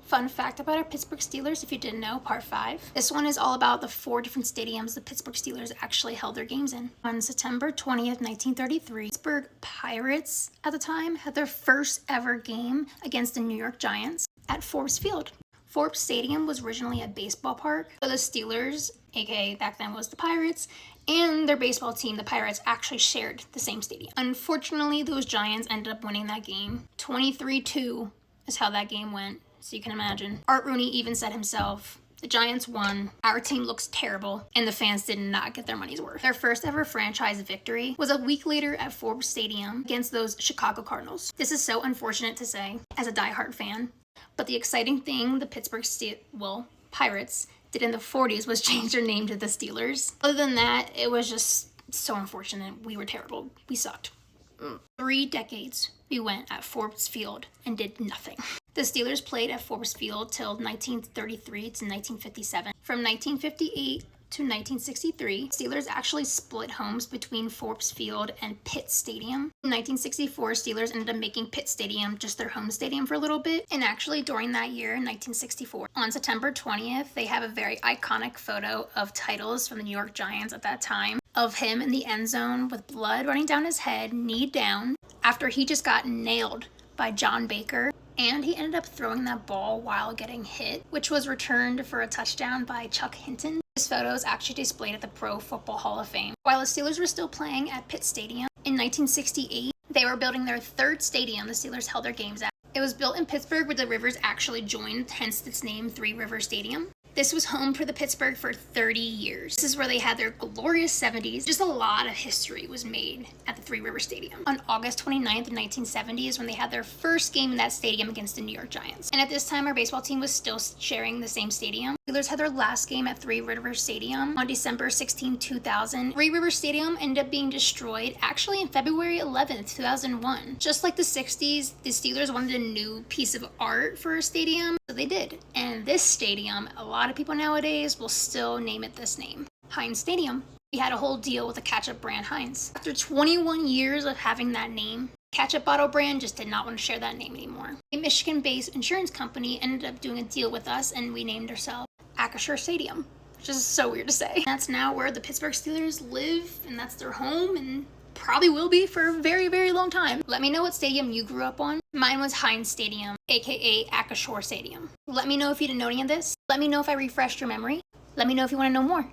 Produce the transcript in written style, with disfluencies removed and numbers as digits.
Fun fact about our Pittsburgh Steelers, if you didn't know, part 5. This one is all about the 4 different stadiums the Pittsburgh Steelers actually held their games in. On September 20th, 1933, Pittsburgh Pirates at the time had their first ever game against the New York Giants at Forbes Field. Forbes Stadium was originally a baseball park, so the Steelers, aka back then was the Pirates, and their baseball team, the Pirates, actually shared the same stadium. Unfortunately, those Giants ended up winning that game. 23-2 is how that game went. So you can imagine. Art Rooney even said himself, the Giants won, our team looks terrible, and the fans did not get their money's worth. Their first ever franchise victory was a week later at Forbes Stadium against those Chicago Cardinals. This is so unfortunate to say as a diehard fan, but the exciting thing the Pittsburgh Pirates did in the 40s was change their name to the Steelers. Other than that, it was just so unfortunate. We were terrible. We sucked. 3 decades we went at Forbes Field and did nothing. The Steelers played at Forbes Field till 1933 to 1957. From 1958 to 1963, Steelers actually split homes between Forbes Field and Pitt Stadium. In 1964, Steelers ended up making Pitt Stadium just their home stadium for a little bit. And actually during that year, in 1964, on September 20th, they have a very iconic photo of Titles from the New York Giants at that time, of him in the end zone with blood running down his head, knee down, after he just got nailed by John Baker. And he ended up throwing that ball while getting hit, which was returned for a touchdown by Chuck Hinton. This photo is actually displayed at the Pro Football Hall of Fame. While the Steelers were still playing at Pitt Stadium, in 1968, they were building their 3rd stadium the Steelers held their games at. It was built in Pittsburgh where the Rivers actually joined, hence its name, Three River Stadium. This was home for the Pittsburgh for 30 years. This is where they had their glorious 70s. Just a lot of history was made at the Three River Stadium. On August 29th of 1970 is when they had their first game in that stadium against the New York Giants. And at this time, our baseball team was still sharing the same stadium. Steelers had their last game at Three River Stadium on December 16, 2000. Three River Stadium ended up being destroyed actually in February 11th, 2001. Just like the 60s, the Steelers wanted a new piece of art for a stadium, so they did. And this stadium, a lot of people nowadays will still name it this name, Heinz Stadium. We had a whole deal with the ketchup brand Heinz. After 21 years of having that name, ketchup bottle brand just did not want to share that name anymore. A Michigan-based insurance company ended up doing a deal with us, and we named ourselves Acrisure Stadium, which is so weird to say. That's now where the Pittsburgh Steelers live, and that's their home, and probably will be for a very, very long time. Let me know what stadium you grew up on. Mine was Heinz Stadium, aka Acrisure Stadium. Let me know if you didn't know any of this. Let me know if I refreshed your memory. Let me know if you want to know more.